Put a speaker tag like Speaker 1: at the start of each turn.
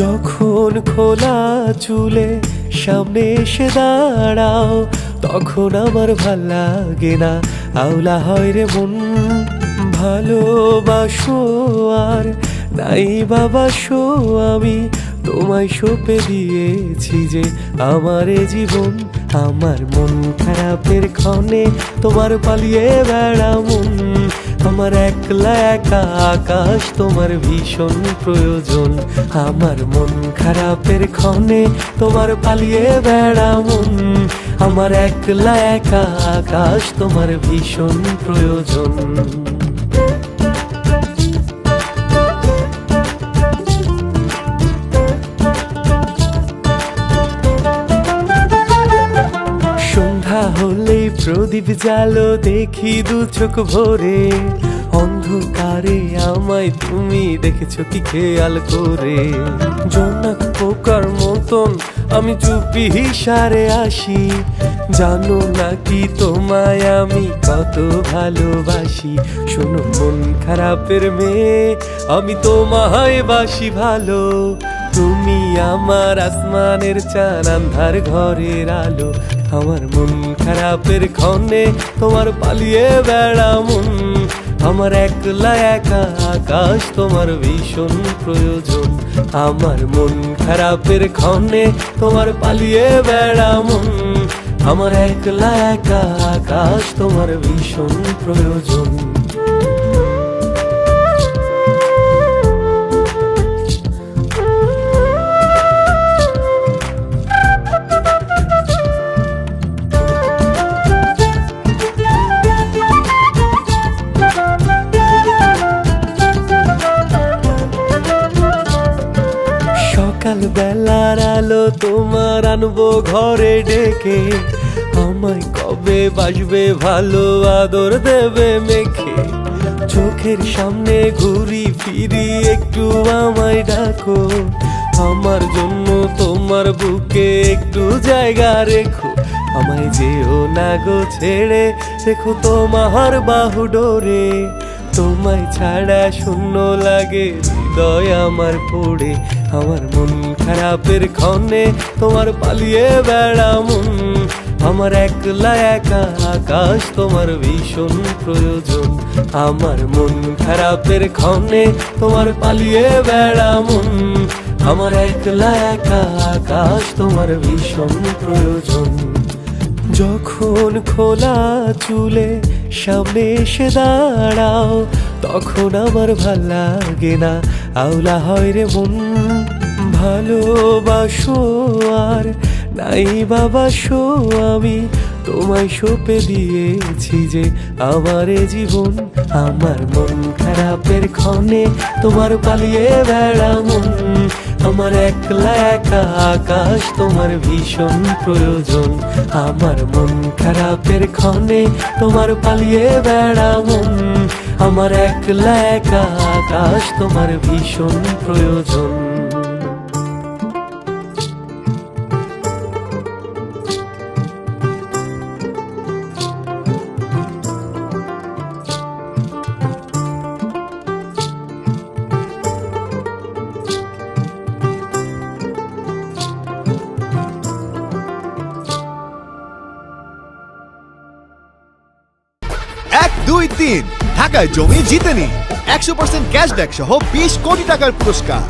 Speaker 1: যখন খোলা চুলে সামনে এসে দাঁড়াও, তখন আমার ভাল লাগে না, আওলা হয় রে মন। ভালোবাসো আর নাই বাবাসো, আমি তোমায় সঁপে দিয়েছি যে আমার এ জীবন। আমার মন খারাপের ক্ষণে তোমার পালিয়ে বেড়া মন। আমার একলা একা আকাশ তোমার ভীষণ প্রয়োজন। আমার মন খারাপের ক্ষণে তোমার পালিয়ে বেড়া মন। আমার একলা একা আকাশ তোমার ভীষণ প্রয়োজন। সন্ধ্যা হলেই প্রদীপ জালো দেখি দু চোখ ভরে, অন্ধকারে আমায় তুমি দেখেছো কি খেয়াল করে? জোনাক পোকার মতন আমি চুপি হিসারে আসি, জানো নাকি তোমায় আমি কত ভালোবাসি। শোনো মন খারাপের মেয়ে, আমি তোমায় বাসি ভালো। তুমি আমার আসমানের চাঁদ, আন্ধার ঘরের আলো। আমার মন খারাপের ক্ষণে তোমার পালিয়ে বেড়া মন। আমার একলা একা আকাশ তোমার ভীষণ প্রয়োজন। আমার মন খারাপের ক্ষণে তোমার পালিয়ে বেড়া মন। আমার একলা একা আকাশ তোমার ভীষণ প্রয়োজন। সকাল বেলার আলো তোমার আনবো ঘরে ডেকে, আমায় কবে বাসবে ভালো আদর দেবে মেখে। চোখের সামনে ঘুরি ফিরি একটু আমায় ডাকো, আমার জন্য তোমার বুকে একটু জায়গা রেখো। আমায় যেও না গো ছেড়ে, রেখো তোমার বাহু ডোরে। তোমায় ছাড়া শূন্য লাগে হৃদয় আমার পড়ে। আমার মন খারাপের ক্ষণে তোমার পালিয়ে বেড়া মন। আমার একলা একা আকাশ তোমার ভীষণ প্রয়োজন। আমার মন খারাপের ক্ষণে তোমার পালিয়ে বেড়া মন। আমার একলা একা আকাশ তোমার ভীষণ প্রয়োজন। যখন খোলা চুলে সামনে এসে দাঁড়াও, তখন আমার ভাল লাগে না, আওলা হয় রে মন। ভালোবাসো আর নাই বাবাসো, আমি তোমায় সঁপে দিয়েছি যে আমার এ জীবন। আমার মন খারাপের ক্ষণে তোমার পালিয়ে বেড়া মন। আমার একলা একা আকাশ তোমার ভীষণ প্রয়োজন। আমার মন খারাপের ক্ষণে তোমার পালিয়ে বেড়া মন। আমার একলা একা আকাশ তোমার ভীষণ প্রয়োজন।
Speaker 2: এক দুই তিন ঢাকায় জমি জিতে নিন 100% ক্যাশব্যাক সহ 20 কোটি টাকার পুরস্কার।